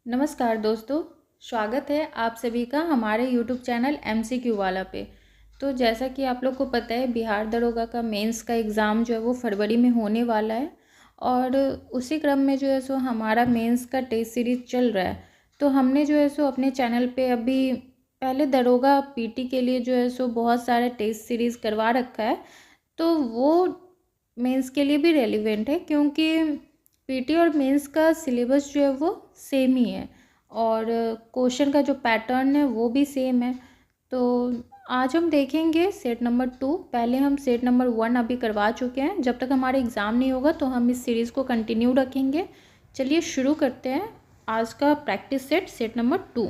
नमस्कार दोस्तों, स्वागत है आप सभी का हमारे यूट्यूब चैनल MCQ वाला पे। तो जैसा कि आप लोग को पता है, बिहार दरोगा का मेंस का एग्ज़ाम जो है वो फरवरी में होने वाला है और उसी क्रम में जो है सो हमारा मेंस का टेस्ट सीरीज़ चल रहा है। तो हमने जो है सो अपने चैनल पे अभी पहले दरोगा PT के लिए जो है सो बहुत सारे टेस्ट सीरीज़ करवा रखा है। तो वो मेंस के लिए भी रेलिवेंट है क्योंकि PT और मेंस का सिलेबस जो है वो सेम ही है और क्वेश्चन का जो पैटर्न है वो भी सेम है। तो आज हम देखेंगे सेट नंबर 2। पहले हम सेट नंबर 1 अभी करवा चुके हैं। जब तक हमारा एग्ज़ाम नहीं होगा तो हम इस सीरीज़ को कंटिन्यू रखेंगे। चलिए शुरू करते हैं आज का practice set number 2।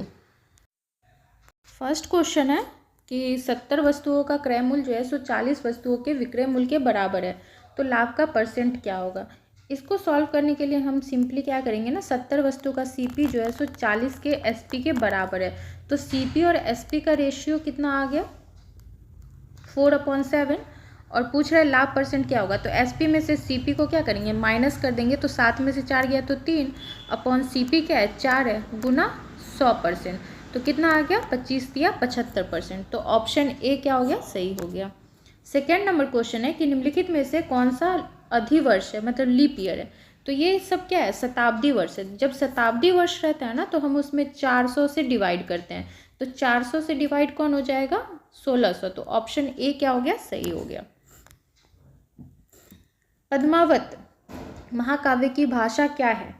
First question है कि 70 वस्तुओं का क्रय मूल्य जो है सो 40 वस्तुओं के विक्रय मूल्य के बराबर है, तो लाभ का परसेंट क्या होगा। इसको सॉल्व करने के लिए हम सिंपली क्या करेंगे ना, 70 वस्तुओं का CP जो है सो 40 के SP के बराबर है। तो CP और SP का रेशियो कितना आ गया, 4/7। और पूछ रहा है लाभ परसेंट क्या होगा, तो SP में से CP को क्या करेंगे, माइनस कर देंगे। तो 7 में से 4 गया तो 3/CP क्या है, 4 है, गुना 100%। तो कितना आ गया, 25 दिया 75%। तो ऑप्शन ए क्या हो गया, सही हो गया। सेकेंड नंबर क्वेश्चन है कि निम्नलिखित में से कौन सा अधिवर्ष है, मतलब लीप ईयर है। तो ये सब क्या है, शताब्दी वर्ष है। जब शताब्दी वर्ष रहता है ना तो हम उसमें 400 से डिवाइड करते हैं। तो 400 से डिवाइड कौन हो जाएगा, 1600। तो ऑप्शन ए क्या हो गया, सही हो गया। पद्मावत महाकाव्य की भाषा क्या है।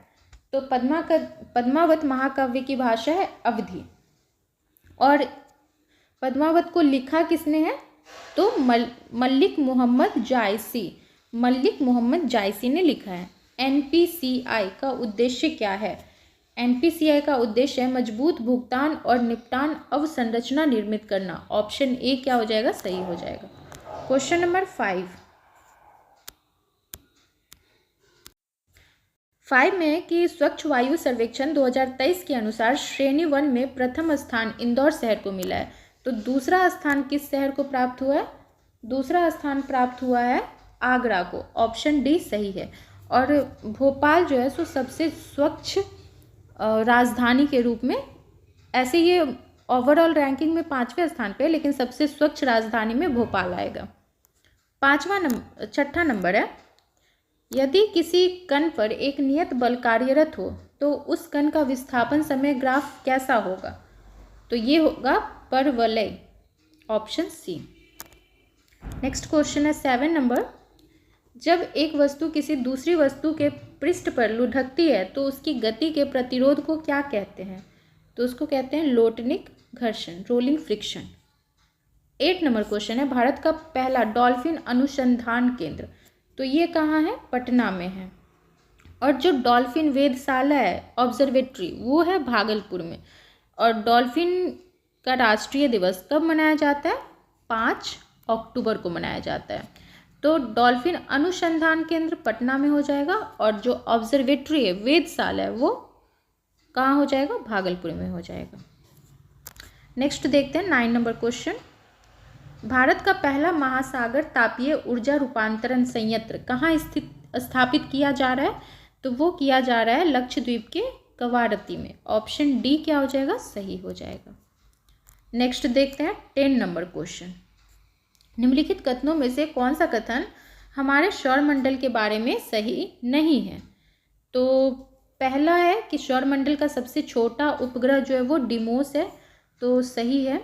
तो पद्मावत महाकाव्य की भाषा है अवधी। और पद्मावत को लिखा किसने है, तो मल्लिक मोहम्मद जायसी ने लिखा है। NPCI का उद्देश्य क्या है। NPCI का उद्देश्य है मजबूत भुगतान और निपटान अवसंरचना निर्मित करना। ऑप्शन ए क्या हो जाएगा, सही हो जाएगा। क्वेश्चन नंबर 5 में कि स्वच्छ वायु सर्वेक्षण 2023 के अनुसार श्रेणी 1 में प्रथम स्थान इंदौर शहर को मिला है। तो दूसरा स्थान किस शहर को प्राप्त हुआ है, दूसरा स्थान प्राप्त हुआ है आगरा को। ऑप्शन डी सही है। और भोपाल जो है सो सबसे स्वच्छ राजधानी के रूप में, ऐसे ये ओवरऑल रैंकिंग में 5वें स्थान पे है, लेकिन सबसे स्वच्छ राजधानी में भोपाल आएगा। छठा नंबर है, यदि किसी कण पर एक नियत बल कार्यरत हो तो उस कण का विस्थापन समय ग्राफ कैसा होगा। तो ये होगा परवलय। Option C. नेक्स्ट क्वेश्चन है 7 नंबर, जब एक वस्तु किसी दूसरी वस्तु के पृष्ठ पर लुढ़कती है तो उसकी गति के प्रतिरोध को क्या कहते हैं। तो उसको कहते हैं लोटनिक घर्षण, रोलिंग फ्रिक्शन। 8 नंबर क्वेश्चन है, भारत का पहला डॉल्फिन अनुसंधान केंद्र, तो ये कहाँ है, पटना में है। और जो डॉल्फिन वेधशाला है, ऑब्जर्वेटरी, वो है भागलपुर में। और डॉल्फिन का राष्ट्रीय दिवस कब मनाया जाता है, 5 अक्टूबर को मनाया जाता है। तो डॉल्फिन अनुसंधान केंद्र पटना में हो जाएगा और जो ऑब्जर्वेटरी है, वेधशाला है, वो कहाँ हो जाएगा, भागलपुर में हो जाएगा। नेक्स्ट देखते हैं 9 नंबर क्वेश्चन, भारत का पहला महासागर तापीय ऊर्जा रूपांतरण संयंत्र कहाँ स्थापित किया जा रहा है। तो वो किया जा रहा है लक्षद्वीप के कवारत्ती में। ऑप्शन डी क्या हो जाएगा, सही हो जाएगा। नेक्स्ट देखते हैं 10 नंबर क्वेश्चन, निम्नलिखित कथनों में से कौन सा कथन हमारे सौरमंडल के बारे में सही नहीं है। तो पहला है कि सौरमंडल का सबसे छोटा उपग्रह जो है वो डिमोस है, तो सही है।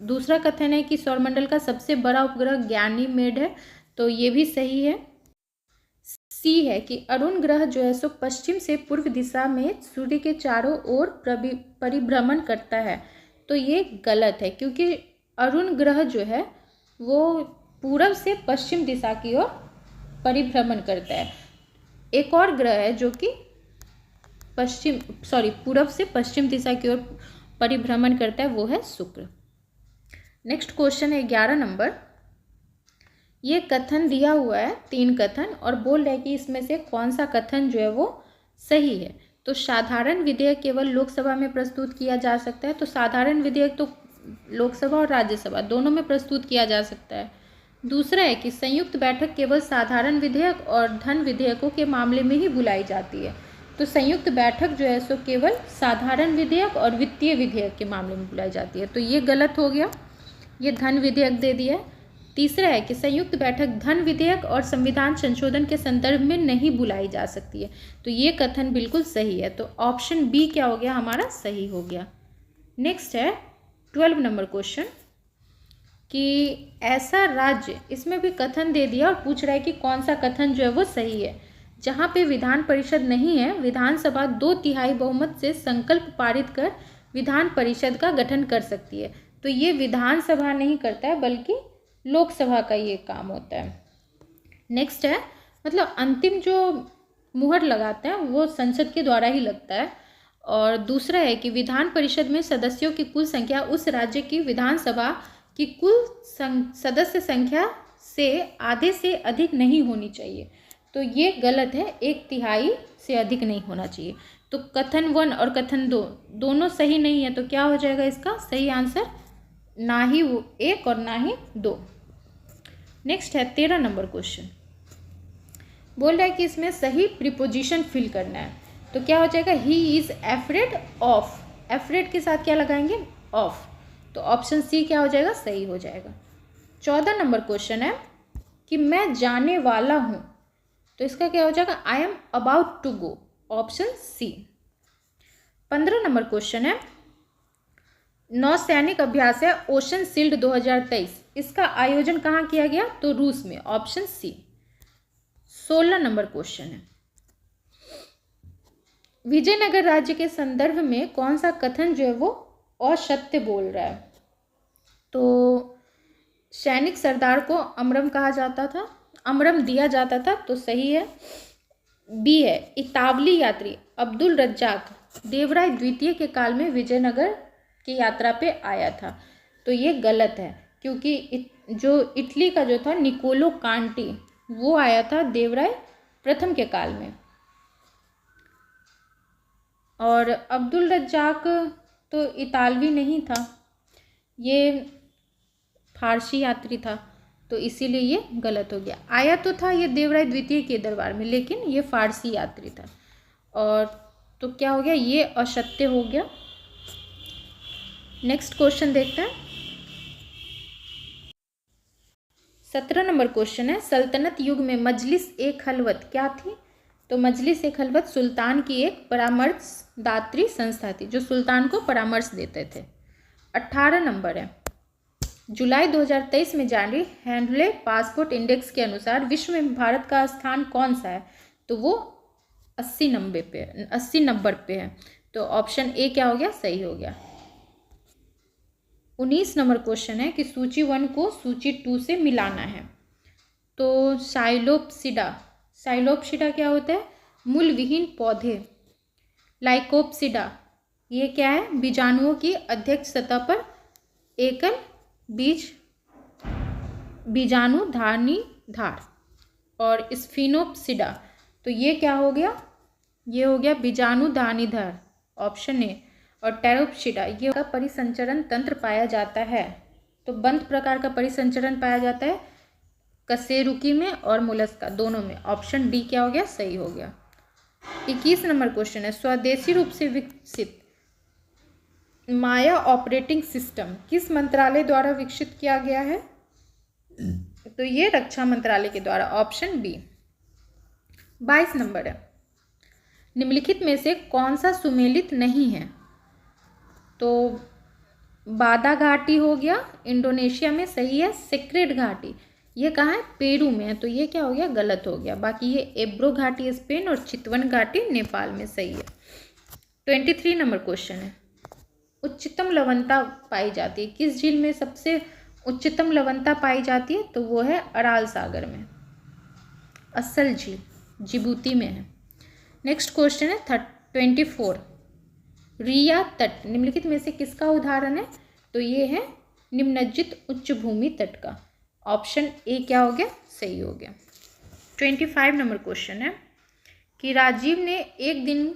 दूसरा कथन है कि सौरमंडल का सबसे बड़ा उपग्रह गैनीमेड है, तो ये भी सही है। सी है कि अरुण ग्रह जो है सो पश्चिम से पूर्व दिशा में सूर्य के चारों ओर परिभ्रमण करता है, तो ये गलत है क्योंकि अरुण ग्रह जो है वो पूर्व से पश्चिम दिशा की ओर परिभ्रमण करता है। एक और ग्रह है जो कि पूर्व से पश्चिम दिशा की ओर परिभ्रमण करता है, वो है शुक्र। नेक्स्ट क्वेश्चन है 11 नंबर, ये कथन दिया हुआ है 3 कथन और बोल रहे हैं कि इसमें से कौन सा कथन जो है वो सही है। तो साधारण विधेयक केवल लोकसभा में प्रस्तुत किया जा सकता है, तो साधारण विधेयक तो लोकसभा और राज्यसभा दोनों में प्रस्तुत किया जा सकता है। दूसरा है कि संयुक्त बैठक केवल साधारण विधेयक और धन विधेयकों के मामले में ही बुलाई जाती है, तो संयुक्त बैठक जो है सो केवल साधारण विधेयक और वित्तीय विधेयक के मामले में बुलाई जाती है, तो ये गलत हो गया, ये धन विधेयक दे दिया है। तीसरा है कि संयुक्त बैठक धन विधेयक और संविधान संशोधन के संदर्भ में नहीं बुलाई जा सकती है, तो ये कथन बिल्कुल सही है, तो ऑप्शन बी क्या हो गया हमारा, सही हो गया। नेक्स्ट है 12 नंबर क्वेश्चन कि ऐसा राज्य, इसमें भी कथन दे दिया और पूछ रहा है कि कौन सा कथन जो है वो सही है। जहाँ पे विधान परिषद नहीं है, विधानसभा 2/3 बहुमत से संकल्प पारित कर विधान परिषद का गठन कर सकती है, तो ये विधानसभा नहीं करता है बल्कि लोकसभा का ये काम होता है। नेक्स्ट है, मतलब अंतिम जो मुहर लगाते हैं वो संसद के द्वारा ही लगता है। और दूसरा है कि विधान परिषद में सदस्यों की कुल संख्या उस राज्य की विधानसभा की कुल सदस्य संख्या से आधे से अधिक नहीं होनी चाहिए, तो ये गलत है, 1/3 से अधिक नहीं होना चाहिए। तो कथन 1 और कथन 2 दोनों सही नहीं है, तो क्या हो जाएगा इसका सही आंसर, ना ही 1 और ना ही 2। नेक्स्ट है 13 नंबर क्वेश्चन, बोल रहा है कि इसमें सही प्रीपोजिशन फिल करना है, तो क्या हो जाएगा, he is afraid of, afraid के साथ क्या लगाएंगे, ऑफ, तो ऑप्शन सी क्या हो जाएगा, सही हो जाएगा। 14 नंबर क्वेश्चन है कि मैं जाने वाला हूँ, तो इसका क्या हो जाएगा, I am about to go, option C. 15 number question है, नौसैनिक अभ्यास है ओशन शील्ड 2023, इसका आयोजन कहाँ किया गया, तो रूस में, ऑप्शन सी। 16 नंबर क्वेश्चन है, विजयनगर राज्य के संदर्भ में कौन सा कथन जो है वो असत्य बोल रहा है, तो सैनिक सरदार को अमरम कहा जाता था, अमरम दिया जाता था, तो सही है। बी है, इतावली यात्री अब्दुल रज्जाक देवराय द्वितीय के काल में विजयनगर की यात्रा पे आया था, तो ये गलत है, क्योंकि जो इटली का जो था निकोलो कांटी वो आया था देवराय प्रथम के काल में, और अब्दुल रज्जाक तो इतालवी नहीं था, ये फारसी यात्री था, तो इसीलिए ये गलत हो गया। आया तो था ये देवराय द्वितीय के दरबार में, लेकिन ये फारसी यात्री था, और तो क्या हो गया, ये असत्य हो गया। नेक्स्ट क्वेश्चन देखते हैं, 17 नंबर क्वेश्चन है, सल्तनत युग में मजलिस ए खलवत क्या थी, तो मजलिस ए खलवत सुल्तान की एक परामर्शदात्री संस्था थी, जो सुल्तान को परामर्श देते थे। 18 नंबर है, जुलाई 2023 में जारी हैंडले पासपोर्ट इंडेक्स के अनुसार विश्व में भारत का स्थान कौन सा है, तो वो 80 नंबर पे है, तो ऑप्शन ए क्या हो गया, सही हो गया। 19 नंबर क्वेश्चन है कि सूची 1 को सूची 2 से मिलाना है, तो साइलोप्सिडा क्या होता है, मूल विहीन पौधे। लाइकोप्सिडा ये क्या है, बीजाणुओं की अध्यक्ष सतह पर एकल बीजाणु धारनी धार। और स्फिनोप्सिडा, तो ये क्या हो गया, ये हो गया बीजाणु धारनीधार, ऑप्शन ए। और टेरोप्सिडा ये का परिसंचरण तंत्र पाया जाता है, तो बंद प्रकार का परिसंचरण पाया जाता है कशेरुकी में और मोलस्का दोनों में, ऑप्शन डी क्या हो गया, सही हो गया। 21 नंबर क्वेश्चन है, स्वदेशी रूप से विकसित माया ऑपरेटिंग सिस्टम किस मंत्रालय द्वारा विकसित किया गया है, तो ये रक्षा मंत्रालय के द्वारा, ऑप्शन बी। 22 नंबर है, निम्नलिखित में से कौन सा सुमेलित नहीं है, तो बादा घाटी हो गया, इंडोनेशिया में, सही है। सेक्रेड घाटी ये कहाँ है, पेरू में है, तो ये क्या हो गया, गलत हो गया। बाकी ये एब्रो घाटी स्पेन और चितवन घाटी नेपाल में, सही है। 23 नंबर क्वेश्चन है, उच्चतम लवणता पाई जाती है, किस झील में सबसे उच्चतम लवणता पाई जाती है, तो वो है अराल सागर में, असल झील जिबूती में है। नेक्स्ट क्वेश्चन है 24, रिया तट निम्नलिखित में से किसका उदाहरण है, तो ये है निम्नजित उच्च भूमि तट का, ऑप्शन ए क्या हो गया, सही हो गया। 25 नंबर क्वेश्चन है कि राजीव ने एक दिन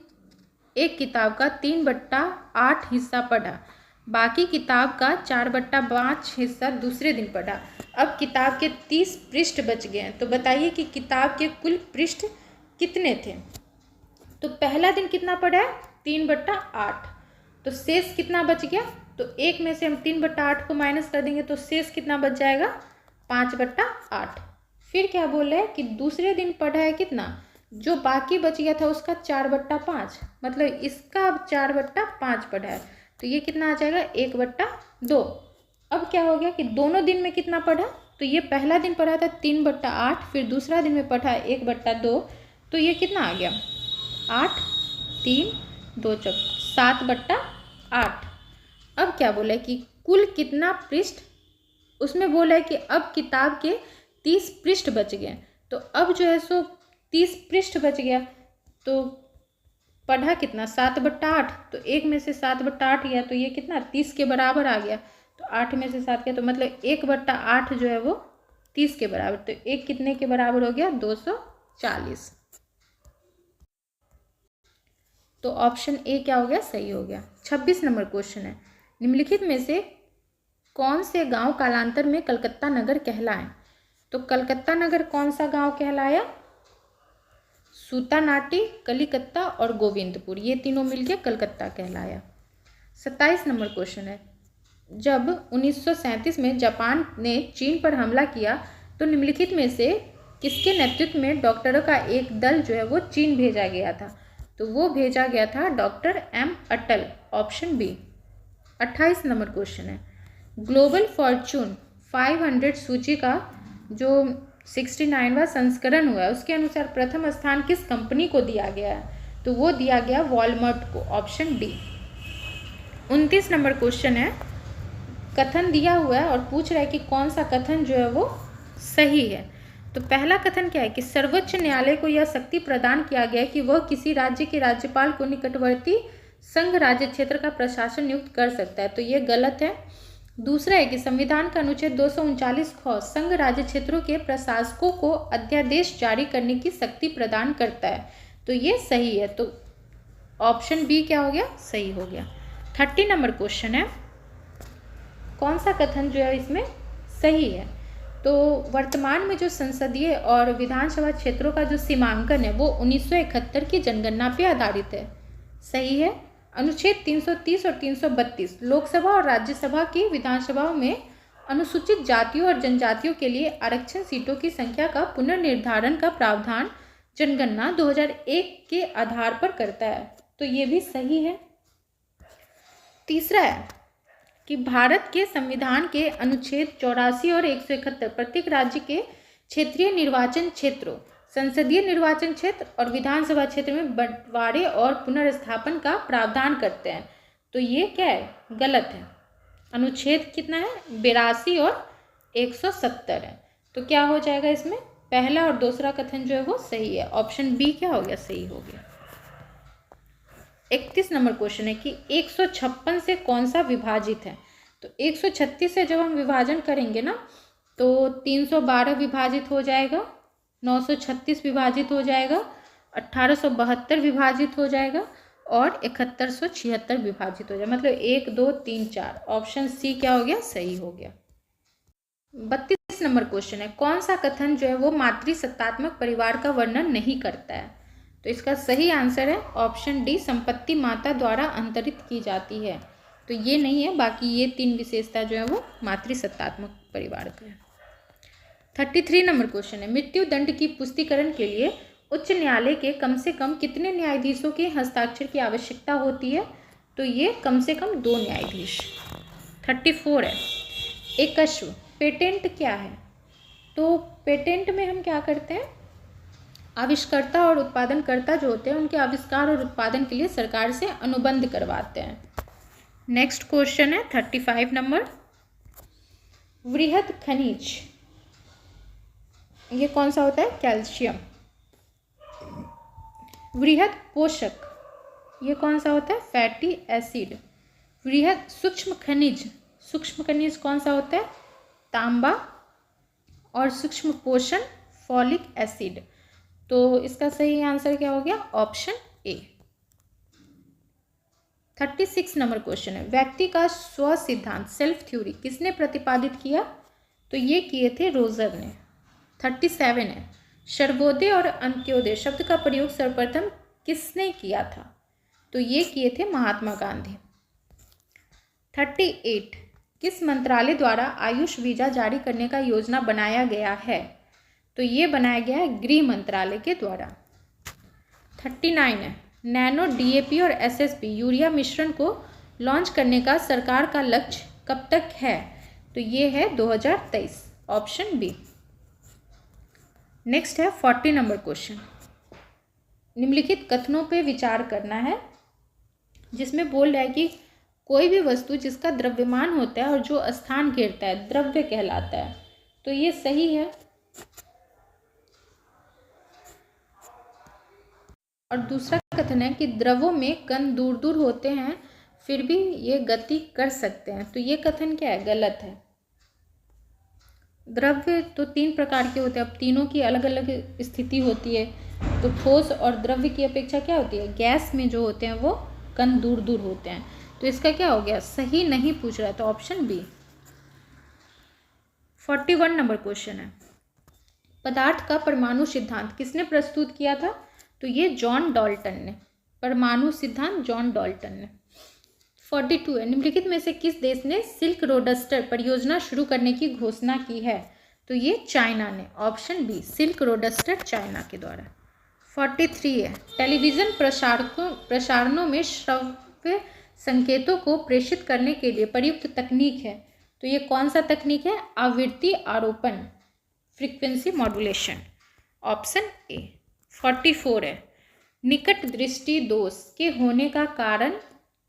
एक किताब का 3/8 हिस्सा पढ़ा, बाकी किताब का 4/5 हिस्सा दूसरे दिन पढ़ा, अब किताब के 30 पृष्ठ बच गए हैं, तो बताइए कि किताब के कुल पृष्ठ कितने थे, तो पहला दिन कितना पड़ा है 3/8, तो शेष कितना बच गया, तो 1 में से हम 3/8 को माइनस कर देंगे तो शेष कितना बच जाएगा 5/8। फिर क्या बोल रहे हैं कि दूसरे दिन पढ़ा है कितना, जो बाकी बच गया था उसका 4/5, मतलब इसका 4/5 पढ़ा है, तो ये कितना आ जाएगा 1/2। अब क्या हो गया कि दोनों दिन में कितना पढ़ा, तो ये पहला दिन पढ़ा था 3/8, फिर दूसरा दिन में पढ़ा 1/2, तो ये कितना आ गया 8, 3, 2 चौक 7/8। अब क्या बोला है कि कुल कितना पृष्ठ, उसमें बोला है कि अब किताब के 30 पृष्ठ बच गए, तो अब जो है सो 30 पृष्ठ बच गया, तो पढ़ा कितना 7/8, तो 1 में से 7/8 गया, तो ये कितना 30 के बराबर आ गया, तो 8 में से 7 गया, तो मतलब 1/8 जो है वो 30 के बराबर, तो 1 कितने के बराबर हो गया 240। तो ऑप्शन ए क्या हो गया सही हो गया। 26 नंबर क्वेश्चन है, निम्नलिखित में से कौन से गांव कालांतर में कलकत्ता नगर कहलाए, तो कलकत्ता नगर कौन सा गांव कहलाया, सूतानाटी, कलिकत्ता और गोविंदपुर, ये तीनों मिलकर कलकत्ता कहलाया। 27 नंबर क्वेश्चन है, जब 1937 में जापान ने चीन पर हमला किया तो निम्नलिखित में से किसके नेतृत्व में डॉक्टरों का एक दल जो है वो चीन भेजा गया था, तो वो भेजा गया था डॉक्टर एम अटल, ऑप्शन बी। 28 नंबर क्वेश्चन है, ग्लोबल फॉर्चून 500 सूची का जो 69वां संस्करण हुआ है उसके अनुसार प्रथम स्थान किस कंपनी को दिया गया है, तो वो दिया गया वॉलमार्ट को, ऑप्शन डी। 29 नंबर क्वेश्चन है, कथन दिया हुआ है और पूछ रहा है कि कौन सा कथन जो है वो सही है, तो पहला कथन क्या है कि सर्वोच्च न्यायालय को यह शक्ति प्रदान किया गया है कि वह किसी राज्य के राज्यपाल को निकटवर्ती संघ राज्य क्षेत्र का प्रशासन नियुक्त कर सकता है, तो ये गलत है। दूसरा है कि संविधान का अनुच्छेद 239 ख संघ राज्य क्षेत्रों के प्रशासकों को अध्यादेश जारी करने की शक्ति प्रदान करता है, तो ये सही है, तो ऑप्शन बी क्या हो गया सही हो गया। 30 नंबर क्वेश्चन है, कौन सा कथन जो है इसमें सही है, तो वर्तमान में जो संसदीय और विधानसभा क्षेत्रों का जो सीमांकन है वो 1971 की जनगणना पे आधारित है, सही है। अनुच्छेद 330 और 332 लोकसभा और राज्यसभा की विधानसभाओं में अनुसूचित जातियों और जनजातियों के लिए आरक्षण सीटों की संख्या का पुनर्निर्धारण का प्रावधान जनगणना 2001 के आधार पर करता है, तो ये भी सही है। तीसरा है कि भारत के संविधान के अनुच्छेद 84 और 171 प्रत्येक राज्य के क्षेत्रीय निर्वाचन क्षेत्रों, संसदीय निर्वाचन क्षेत्र और विधानसभा क्षेत्र में बंटवारे और पुनर्स्थापन का प्रावधान करते हैं, तो ये क्या है गलत है। अनुच्छेद कितना है 82 और 170 है, तो क्या हो जाएगा इसमें पहला और दूसरा कथन जो है वो सही है, ऑप्शन बी क्या हो गया सही हो गया। 31 नंबर क्वेश्चन है कि 156 से कौन सा विभाजित है, तो 136 से जब हम विभाजन करेंगे ना तो 312 विभाजित हो जाएगा, 936 विभाजित हो जाएगा, 1872 विभाजित हो जाएगा और 7176 विभाजित हो जाएगा, मतलब 1 2 3 4, ऑप्शन सी क्या हो गया सही हो गया। 32 नंबर क्वेश्चन है, कौन सा कथन जो है वो मातृसत्तात्मक परिवार का वर्णन नहीं करता है, तो इसका सही आंसर है ऑप्शन डी, संपत्ति माता द्वारा अंतरित की जाती है, तो ये नहीं है, बाकी ये 3 विशेषता जो है वो मातृसत्तात्मक परिवार का है। 33 नंबर क्वेश्चन है, मृत्यु दंड की पुष्टिकरण के लिए उच्च न्यायालय के कम से कम कितने न्यायाधीशों के हस्ताक्षर की आवश्यकता होती है, तो ये कम से कम 2 न्यायाधीश। 34 है, एकश्व पेटेंट क्या है, तो पेटेंट में हम क्या करते हैं आविष्कर्ता और उत्पादनकर्ता जो होते हैं उनके आविष्कार और उत्पादन के लिए सरकार से अनुबंध करवाते हैं। नेक्स्ट क्वेश्चन है 35 नंबर, वृहद खनिज ये कौन सा होता है कैल्शियम। वृहद पोषक ये कौन सा होता है फैटी एसिड। वृहद सूक्ष्म खनिज कौन सा होता है तांबा और सूक्ष्म पोषण फॉलिक एसिड, तो इसका सही आंसर क्या हो गया ऑप्शन ए। 36 नंबर क्वेश्चन है, व्यक्ति का स्व सिद्धांत सेल्फ थ्योरी किसने प्रतिपादित किया, तो ये किए थे रोजर ने। 37 है, सर्वोदय और अंत्योदय शब्द का प्रयोग सर्वप्रथम किसने किया था? तो ये किए थे महात्मा गांधी। 38 किस मंत्रालय द्वारा आयुष वीजा जारी करने का योजना बनाया गया है? तो ये बनाया गया है गृह मंत्रालय के द्वारा। 39 है नैनो डीएपी और एसएसपी यूरिया मिश्रण को लॉन्च करने का सरकार का लक्ष्य कब तक है? तो ये है 2023, ऑप्शन बी। नेक्स्ट है 40 नंबर क्वेश्चन। निम्नलिखित कथनों पे विचार करना है, जिसमें बोल रहा है कि कोई भी वस्तु जिसका द्रव्यमान होता है और जो स्थान घेरता है द्रव्य कहलाता है। तो ये सही है। और दूसरा कथन है कि द्रवों में कण दूर दूर होते हैं फिर भी ये गति कर सकते हैं। तो ये कथन क्या है? गलत है। द्रव्य तो 3 प्रकार के होते हैं, अब तीनों की अलग अलग स्थिति होती है। तो ठोस और द्रव्य की अपेक्षा क्या होती है? गैस में जो होते हैं वो कण दूर दूर होते हैं। तो इसका क्या हो गया? सही नहीं पूछ रहा है, तो ऑप्शन बी। 41 नंबर क्वेश्चन है पदार्थ का परमाणु सिद्धांत किसने प्रस्तुत किया था? तो ये जॉन डाल्टन ने। परमाणु सिद्धांत जॉन डाल्टन ने। 42 है निम्नलिखित में से किस देश ने सिल्क रोडस्टर परियोजना शुरू करने की घोषणा की है? तो ये चाइना ने, option B. Silk roadster China के द्वारा। 43 है टेलीविजन प्रसारणों में श्रव्य संकेतों को प्रेषित करने के लिए प्रयुक्त तकनीक है। तो ये कौन सा तकनीक है? आवृत्ति आरोपण, फ्रीक्वेंसी मॉड्यूलेशन, ऑप्शन ए। 44 है निकट दृष्टि दोष के होने का कारण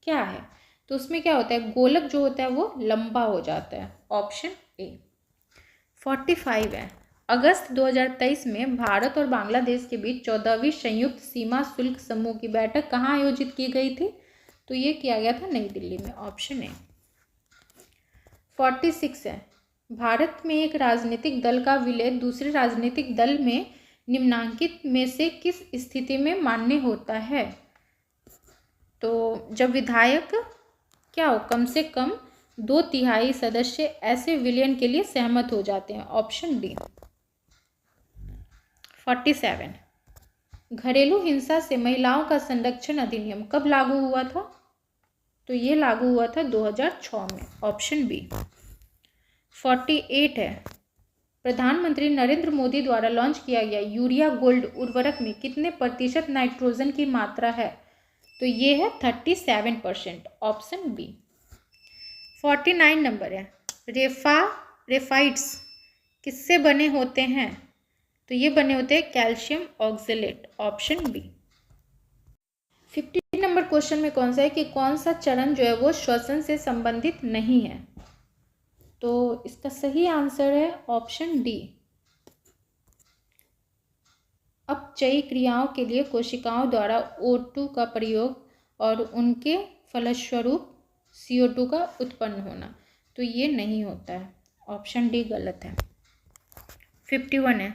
क्या है? तो उसमें क्या होता है? गोलक जो होता है वो लंबा हो जाता है, ऑप्शन ए। 45 है अगस्त 2023 में भारत और बांग्लादेश के बीच 14वीं संयुक्त सीमा शुल्क समूह की बैठक कहाँ आयोजित की गई थी? तो ये किया गया था नई दिल्ली में, ऑप्शन ए। 46 है भारत में एक राजनीतिक दल का विलय दूसरे राजनीतिक दल में निम्नांकित में से किस स्थिति में मान्य होता है? तो जब विधायक क्या हो? कम से कम 2/3 सदस्य ऐसे विलयन के लिए सहमत हो जाते हैं, ऑप्शन डी। 47 घरेलू हिंसा से महिलाओं का संरक्षण अधिनियम कब लागू हुआ था? तो ये लागू हुआ था 2006 में, ऑप्शन बी। 48 है प्रधानमंत्री नरेंद्र मोदी द्वारा लॉन्च किया गया यूरिया गोल्ड उर्वरक में कितने प्रतिशत नाइट्रोजन की मात्रा है? तो ये है 37%, ऑप्शन बी। 49 नंबर है रेफाइट्स किससे बने होते हैं? तो ये बने होते हैं calcium oxalate, option B. 50 number question में कौन सा है कि कौन सा चरण जो है वो श्वसन से संबंधित नहीं है? तो इसका सही आंसर है ऑप्शन डी। अपचयी क्रियाओं के लिए कोशिकाओं द्वारा O2 का प्रयोग और उनके फलस्वरूप CO2 का उत्पन्न होना। तो ये नहीं होता है, ऑप्शन डी गलत है। 51 है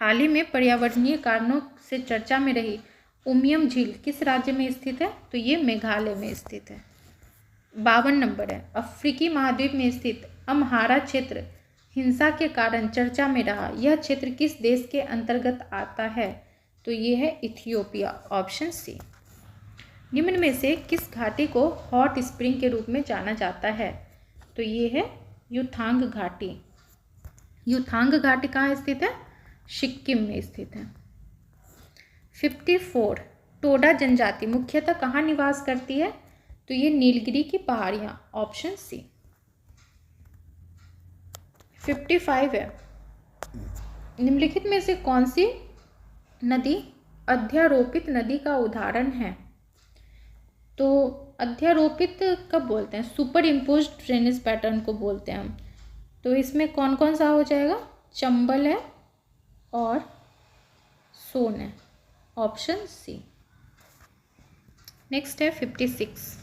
हाल ही में पर्यावरणीय कारणों से चर्चा में रही उमियम झील किस राज्य में स्थित है? तो ये मेघालय में स्थित है। 52 नंबर है अफ्रीकी महाद्वीप में स्थित अम्हारा क्षेत्र हिंसा के कारण चर्चा में रहा, यह क्षेत्र किस देश के अंतर्गत आता है? तो ये है इथियोपिया, ऑप्शन सी। निम्न में से किस घाटी को हॉट स्प्रिंग के रूप में जाना जाता है? तो ये है युथांग घाटी। युथांग घाटी कहाँ स्थित है? सिक्किम में स्थित है। 54 टोडा जनजाति मुख्यतः कहाँ निवास करती है? तो ये नीलगिरी की पहाड़ियाँ, ऑप्शन सी। 55 है निम्नलिखित में से कौन सी नदी अध्यारोपित नदी का उदाहरण है? तो अध्यारोपित कब बोलते हैं? सुपर इम्पोज्ड ड्रेनेज पैटर्न को बोलते हैं हम। तो इसमें कौन कौन सा हो जाएगा? चंबल है और सोन है, ऑप्शन सी। नेक्स्ट है 56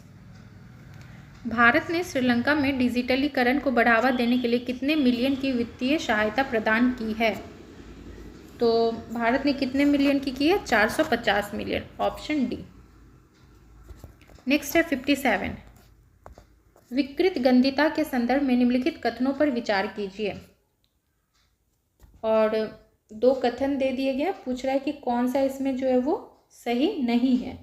भारत ने श्रीलंका में डिजिटलीकरण को बढ़ावा देने के लिए कितने मिलियन की वित्तीय सहायता प्रदान की है? तो भारत ने कितने मिलियन की है? 450 मिलियन, ऑप्शन डी। नेक्स्ट है 57 विकृत गंधिता के संदर्भ में निम्नलिखित कथनों पर विचार कीजिए। और 2 कथन दे दिए गए, पूछ रहा है कि कौन सा इसमें जो है वो सही नहीं है,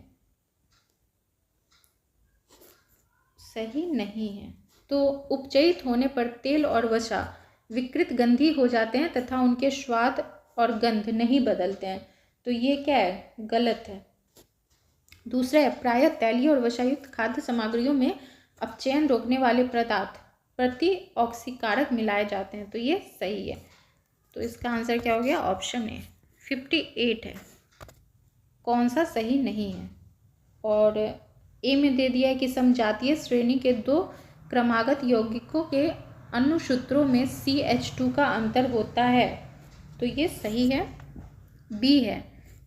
सही नहीं है। तो उपचयित होने पर तेल और वसा विकृत गंधी हो जाते हैं तथा उनके स्वाद और गंध नहीं बदलते हैं। तो ये क्या है, गलत है। दूसरा है, प्रायः तैलीय और वसायुक्त खाद्य सामग्रियों में अपचयन रोकने वाले पदार्थ प्रति ऑक्सीकारक मिलाए जाते हैं। तो ये सही है। तो इसका आंसर क्या हो गया, ऑप्शन ए 58 है। कौन सा सही नहीं है। और ए में दे दिया है कि समजातीय श्रेणी के दो क्रमागत यौगिकों के अनुसूत्रों में CH2 का अंतर होता है। तो ये सही है। बी है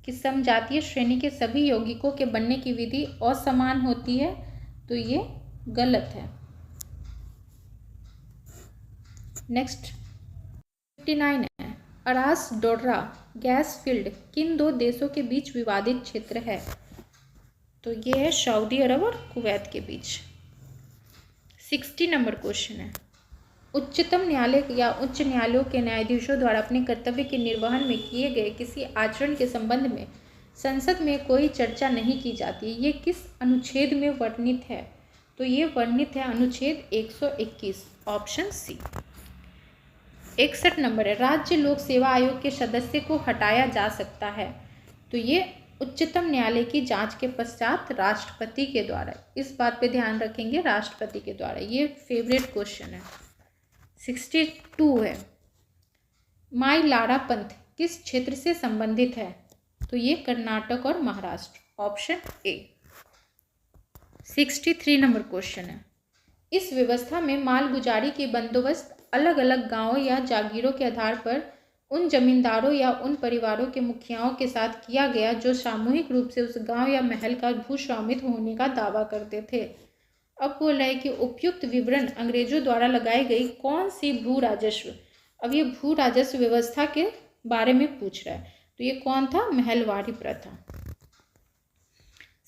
कि समजातीय श्रेणी के सभी यौगिकों के बनने की विधि असमान होती है। तो ये गलत है। नेक्स्ट 59 है, अरास डोर्रा गैस फील्ड किन दो देशों के बीच विवादित क्षेत्र है। तो ये है सऊदी अरब और कुवैत के बीच। 60 नंबर क्वेश्चन है, उच्चतम न्यायालय या उच्च न्यायालयों के न्यायाधीशों द्वारा अपने कर्तव्य के निर्वहन में किए गए किसी आचरण के संबंध में संसद में कोई चर्चा नहीं की जाती। ये किस अनुच्छेद में वर्णित है। तो ये वर्णित है अनुच्छेद 121, ऑप्शन सी। 61 नंबर है, राज्य लोक सेवा आयोग के सदस्य को हटाया जा सकता है। तो ये उच्चतम न्यायालय की जांच के पश्चात राष्ट्रपति के द्वारा। इस बात पे ध्यान रखेंगे, राष्ट्रपति के द्वारा। ये फेवरेट क्वेश्चन है। 62 है, माई लाड़ा पंथ किस क्षेत्र से संबंधित है। तो ये कर्नाटक और Maharashtra, option A. 63 number question है, इस व्यवस्था में मालगुजारी की बंदोबस्त अलग अलग गांवों या जागीरों के आधार पर उन जमींदारों या उन परिवारों के मुखियाओं के साथ किया गया जो सामूहिक रूप से उस गांव या महल का भूस्वामित्व होने का दावा करते थे। अब बोल रहा है कि उपयुक्त विवरण अंग्रेजों द्वारा लगाई गई कौन सी भू राजस्व। अब ये भू राजस्व व्यवस्था के बारे में पूछ रहा है। तो ये कौन था, महलवाड़ी प्रथा।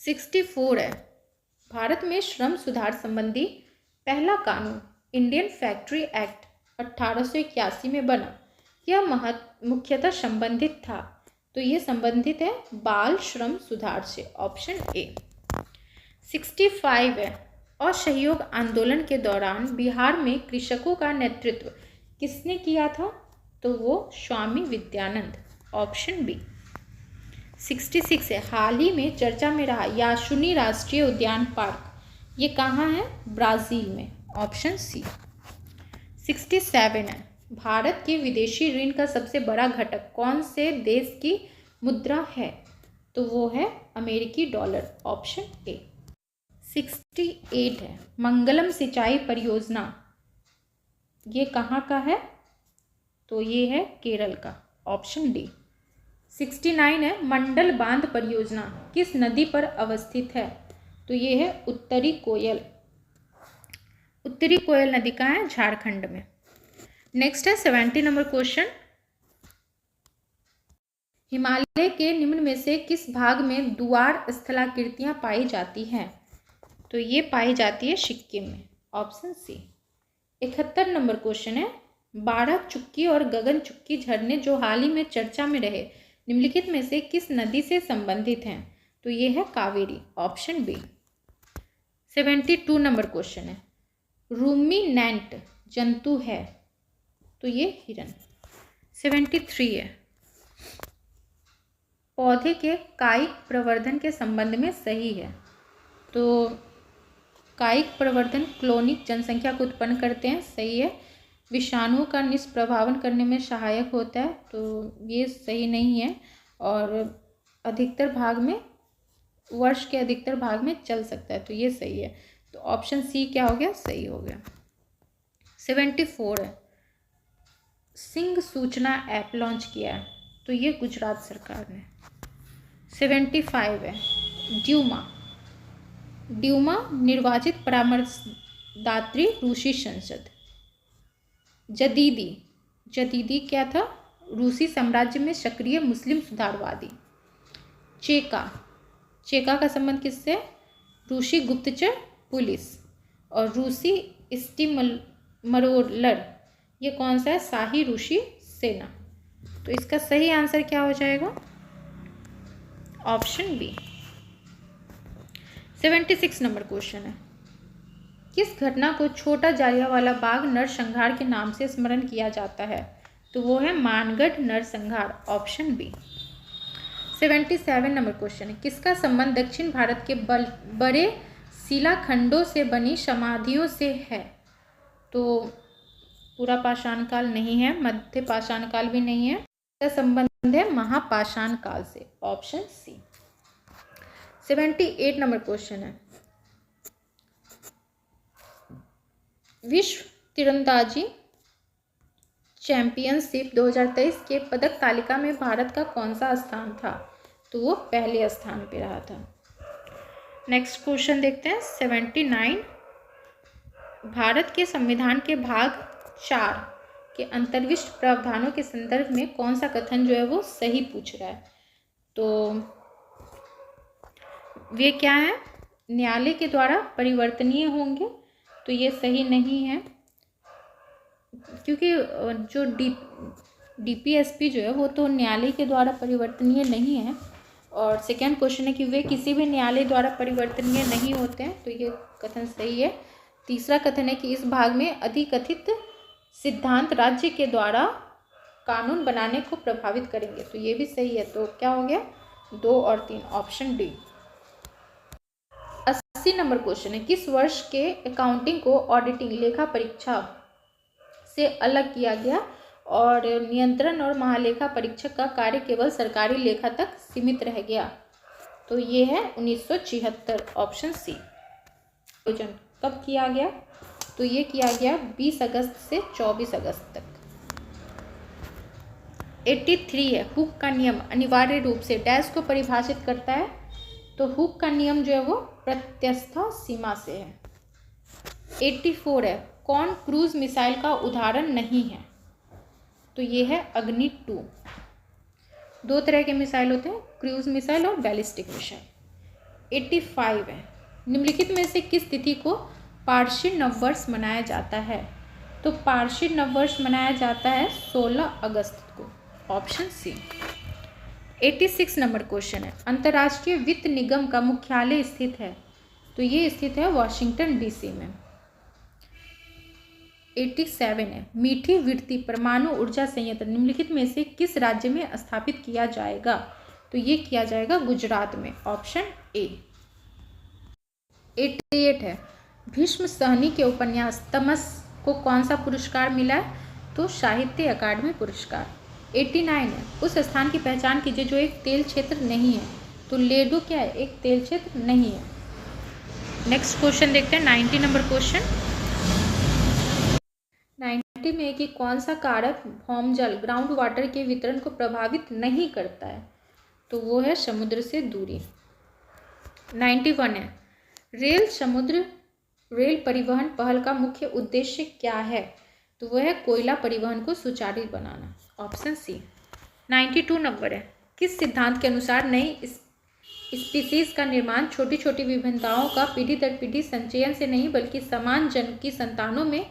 64 है, भारत में श्रम सुधार संबंधी पहला कानून इंडियन फैक्ट्री एक्ट 1881 में बना। यह मुख्यतः संबंधित था। तो ये संबंधित है बाल श्रम सुधार से, ऑप्शन ए। 65 है, असहयोग आंदोलन के दौरान बिहार में कृषकों का नेतृत्व किसने किया था। तो वो स्वामी विद्यानंद, ऑप्शन बी। 66 है, हाल ही में चर्चा में रहा यासुनी राष्ट्रीय उद्यान पार्क, ये कहाँ है, ब्राज़ील में, ऑप्शन सी। 67 है, भारत के विदेशी ऋण का सबसे बड़ा घटक कौन से देश की मुद्रा है। तो वो है अमेरिकी डॉलर, ऑप्शन ए। 68 है, मंगलम सिंचाई परियोजना ये कहाँ का है। तो ये है केरल का, ऑप्शन डी। 69 है, मंडल बांध परियोजना किस नदी पर अवस्थित है। तो ये है उत्तरी कोयल। उत्तरी कोयल नदी कहाँ है, झारखंड में। नेक्स्ट है 70 नंबर क्वेश्चन, हिमालय के निम्न में से किस भाग में दुआर स्थलाकृतियां पाई जाती हैं। तो ये पाई जाती है सिक्किम में, ऑप्शन सी। 71 नंबर क्वेश्चन है, 12 चुक्की और गगन चुक्की झरने जो हाल ही में चर्चा में रहे निम्नलिखित में से किस नदी से संबंधित हैं। तो ये है Kaveri, option B. 72 number question है, रूमिनेंट जंतु है। तो ये हिरन। 73 है, पौधे के कायिक प्रवर्धन के संबंध में सही है। तो कायिक प्रवर्धन क्लोनिक जनसंख्या को उत्पन्न करते हैं, सही है। विषाणुओं का निष्प्रभावन करने में सहायक होता है, तो ये सही नहीं है। और अधिकतर भाग में, वर्ष के अधिकतर भाग में चल सकता है, तो ये सही है। तो ऑप्शन सी क्या हो गया, सही हो गया। 74 है, सिंह सूचना ऐप लॉन्च किया है। तो ये गुजरात सरकार ने। 75 है, ड्यूमा निर्वाचित परामर्शदात्री रूसी संसद। जदीदी क्या था, रूसी साम्राज्य में सक्रिय मुस्लिम सुधारवादी। चेका का संबंध किससे, रूसी गुप्तचर पुलिस। और रूसी स्टीमरोलर ये कौन सा है, शाही रूसी सेना। तो इसका सही आंसर क्या हो जाएगा, ऑप्शन बी। 76 नंबर क्वेश्चन है, किस घटना को छोटा जालियांवाला बाग नरसंहार के नाम से स्मरण किया जाता है? तो वो है मानगढ़ नरसंहार, ऑप्शन बी। 77 नंबर क्वेश्चन है, किसका संबंध दक्षिण भारत के बड़े शिलाखंडों से बनी समाधियों से है? तो पूरा पाषाण काल नहीं है, मध्य पाषाण काल भी नहीं है, इसका संबंध है महापाषाण काल से, ऑप्शन सी। 78 नंबर क्वेश्चन है, विश्व तीरंदाजी चैंपियनशिप 2023 के पदक तालिका में भारत का कौन सा स्थान था? तो वो पहले स्थान पे रहा था। नेक्स्ट क्वेश्चन देखते हैं 79, भारत के संविधान के भाग 4 के अंतर्विष्ट प्रावधानों के संदर्भ में कौन सा कथन जो है वो सही पूछ रहा है? तो वे क्या है? न्यायालय के द्वारा परिवर्तनीय होंगे, तो ये सही नहीं है, क्योंकि जो डीपीएसपी जो है वो तो न्यायालय के द्वारा परिवर्तनीय नहीं है। और सेकेंड क्वेश्चन है कि वे किसी भी न्यायालय द्वारा परिवर्तनीय नहीं होते हैं, तो ये कथन सही है। तीसरा कथन है कि इस भाग में अधिकथित सिद्धांत राज्य के द्वारा कानून बनाने को प्रभावित करेंगे, तो ये भी सही है। तो क्या हो गया? 2 और 3, ऑप्शन डी। 80 नंबर क्वेश्चन है, किस वर्ष के अकाउंटिंग को ऑडिटिंग लेखा परीक्षा से अलग किया गया और नियंत्रण और महालेखा परीक्षक का कार्य केवल सरकारी लेखा तक सीमित रह गया? तो ये है 1976, ऑप्शन सी। कब किया गया? तो ये किया गया 20 अगस्त से 24 अगस्त तक। 83 है, हुक का नियम अनिवार्य रूप से डैश को परिभाषित करता है? तो हुक का नियम जो है वो प्रत्यस्थ सीमा से है। 84 है, कौन क्रूज मिसाइल का उदाहरण नहीं है? तो ये है अग्नि 2। 2 तरह के मिसाइल होते हैं, क्रूज मिसाइल और बैलिस्टिक मिसाइल। 85 है, निम्नलिखित में से किस तिथि को पारसी नववर्ष मनाया जाता है? तो पारसी नववर्ष मनाया जाता है 16 अगस्त को, ऑप्शन सी। 86 नंबर क्वेश्चन है, अंतर्राष्ट्रीय वित्त निगम का मुख्यालय स्थित है? तो ये स्थित है वाशिंगटन डीसी में। 87 है, मीठी वृत्ति परमाणु ऊर्जा संयंत्र निम्नलिखित में से किस राज्य में स्थापित किया जाएगा? तो ये किया जाएगा गुजरात में, ऑप्शन ए। 88 है, भीष्म सहनी के उपन्यास तमस को कौन सा पुरस्कार मिला है? तो साहित्य अकादमी पुरस्कार। 89 है, उस स्थान की पहचान कीजिए जो एक तेल क्षेत्र नहीं है? तो लेडो क्या है? एक तेल क्षेत्र नहीं है। नेक्स्ट क्वेश्चन देखते हैं 90 नंबर क्वेश्चन। 90 में कि कौन सा कारक भौम जल ग्राउंड वाटर के वितरण को प्रभावित नहीं करता है? तो वो है समुद्र से दूरी। 91 है, रेल परिवहन पहल का मुख्य उद्देश्य क्या है? तो वह है कोयला परिवहन को सुचारू बनाना, ऑप्शन सी। 92 नंबर है, किस सिद्धांत के अनुसार नई स्पीसीज का निर्माण छोटी छोटी विभिन्नताओं का पीढ़ी दर पीढ़ी संचयन से नहीं बल्कि समान जन्म की संतानों में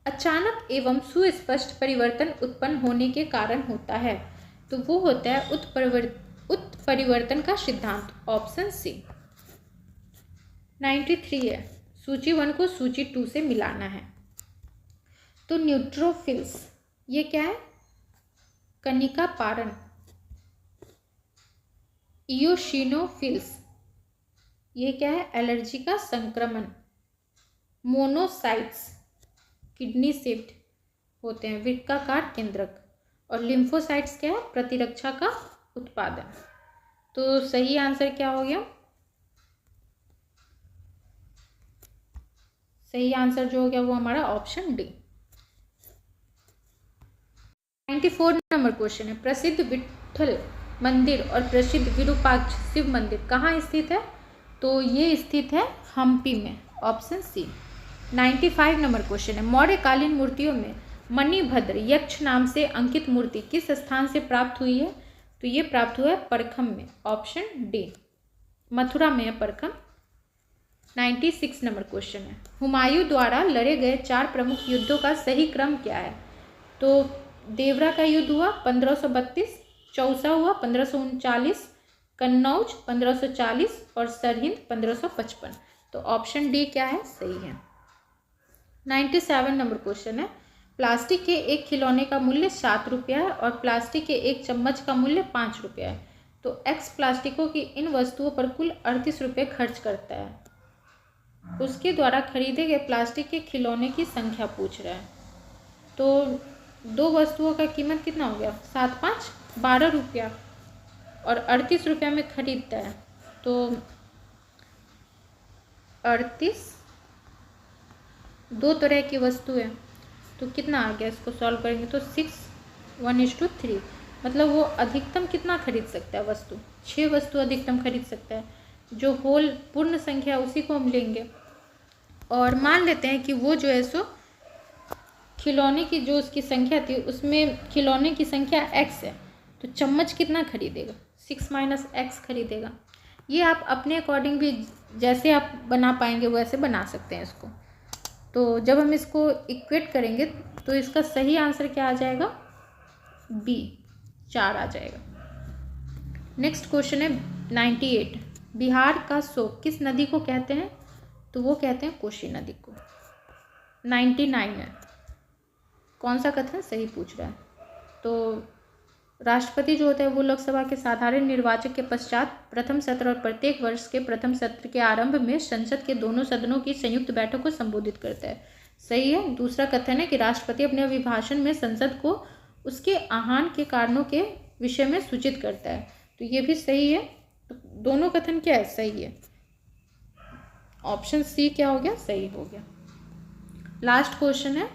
अचानक एवं सुस्पष्ट परिवर्तन उत्पन्न होने के कारण होता है? तो वो होता है उत्परिवर्तन का सिद्धांत, ऑप्शन सी। 93 है, सूची 1 को सूची 2 से मिलाना है। तो न्यूट्रोफिल्स ये क्या है? कनिका पारण। इयोसिनोफिल्स ये क्या है? एलर्जी का संक्रमण। मोनोसाइट्स किडनी शेप्ड होते हैं, वृक्काकार केंद्रक। और लिम्फोसाइट्स क्या है? प्रतिरक्षा का उत्पादन। तो सही आंसर क्या हो गया? सही आंसर जो हो गया वो हमारा ऑप्शन डी। 94 नंबर क्वेश्चन है, प्रसिद्ध विट्ठल मंदिर और प्रसिद्ध विरूपाक्ष शिव मंदिर कहाँ स्थित है? तो ये स्थित है हम्पी में, ऑप्शन सी। 95 नंबर क्वेश्चन है, मौर्यकालीन मूर्तियों में मणिभद्र यक्ष नाम से अंकित मूर्ति किस स्थान से प्राप्त हुई है? तो ये प्राप्त हुआ है परखम में, ऑप्शन डी। मथुरा में है परखम। 96 नंबर क्वेश्चन है, हुमायूं द्वारा लड़े गए 4 प्रमुख युद्धों का सही क्रम क्या है? तो देवरा का युद्ध हुआ 1532, चौसा हुआ 1539, कन्नौज 1540 और सरहिंद 1555। तो ऑप्शन डी क्या है, सही है। 97 नंबर क्वेश्चन है, प्लास्टिक के एक खिलौने का मूल्य 7 रुपया है और प्लास्टिक के एक चम्मच का मूल्य 5 रुपया है, तो एक्स प्लास्टिकों की इन वस्तुओं पर कुल 38 रुपये खर्च करता है। उसके द्वारा खरीदे गए प्लास्टिक के खिलौने की संख्या पूछ रहा है। तो दो वस्तुओं का कीमत कितना हो गया, 7 5 12 रुपया और 38 रुपया में खरीदता है। तो 38 दो तरह की वस्तु है, तो कितना आ गया, इसको सॉल्व करेंगे तो 6 1:3, मतलब वो अधिकतम कितना खरीद सकता है वस्तु, 6 वस्तु अधिकतम खरीद सकता है। जो होल पूर्ण संख्या उसी को हम लेंगे और मान लेते हैं कि वो जो है सो खिलौने की जो उसकी संख्या थी उसमें खिलौने की संख्या x है, तो चम्मच कितना खरीदेगा, 6 - x खरीदेगा। ये आप अपने अकॉर्डिंग भी जैसे आप बना पाएंगे वैसे बना सकते हैं इसको। तो जब हम इसको इक्वेट करेंगे तो इसका सही आंसर क्या आ जाएगा, बी 4 आ जाएगा। नेक्स्ट क्वेश्चन है 98, बिहार का शोक किस नदी को कहते हैं, तो वो कहते हैं कोसी नदी को। 99 है, कौन सा कथन सही पूछ रहा है। तो राष्ट्रपति जो होता है वो लोकसभा के साधारण निर्वाचन के पश्चात प्रथम सत्र और प्रत्येक वर्ष के प्रथम सत्र के आरंभ में संसद के दोनों सदनों की संयुक्त बैठक को संबोधित करता है। सही है। दूसरा कथन है कि राष्ट्रपति अपने अभिभाषण में संसद को उसके आह्वान के कारणों के विषय में सूचित करता है, तो ये भी सही है। तो दोनों कथन क्या है, सही है। ऑप्शन सी क्या हो गया, सही हो गया। लास्ट क्वेश्चन है,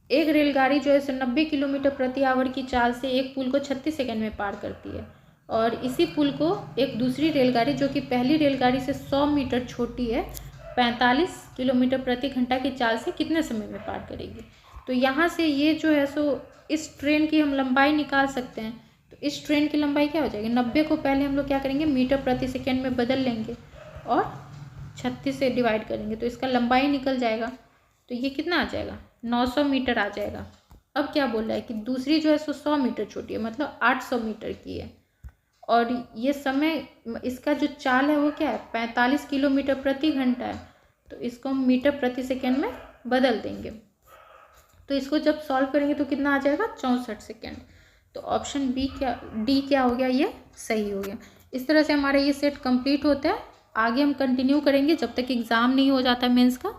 एक रेलगाड़ी जो है 90 किलोमीटर प्रति आवर की चाल से एक पुल को 36 सेकंड में पार करती है और इसी पुल को एक दूसरी रेलगाड़ी जो कि पहली रेलगाड़ी से 100 मीटर छोटी है 45 किलोमीटर प्रति घंटा की चाल से कितने समय में पार करेगी। तो यहाँ से ये जो है सो इस ट्रेन की हम लंबाई निकाल सकते हैं। तो इस ट्रेन की लंबाई क्या हो जाएगी, 90 को पहले हम लोग क्या करेंगे मीटर प्रति सेकेंड में बदल लेंगे और 36 से डिवाइड करेंगे तो इसका लंबाई निकल जाएगा। तो ये कितना आ जाएगा, 900 मीटर आ जाएगा। अब क्या बोल रहा है कि दूसरी जो है सो 100 मीटर छोटी है, मतलब 800 मीटर की है और ये समय इसका जो चाल है वो क्या है 45 किलोमीटर प्रति घंटा है, तो इसको हम मीटर प्रति सेकेंड में बदल देंगे। तो इसको जब सॉल्व करेंगे तो कितना आ जाएगा 64 सेकेंड। तो ऑप्शन डी क्या हो गया, ये सही हो गया। इस तरह से हमारा ये सेट कंप्लीट होता है। आगे हम कंटिन्यू करेंगे जब तक एग्ज़ाम नहीं हो जाता मेंस का।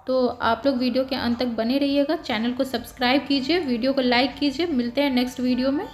तो आप लोग वीडियो के अंत तक बने रहिएगा, चैनल को सब्सक्राइब कीजिए, वीडियो को लाइक कीजिए। मिलते हैं नेक्स्ट वीडियो में।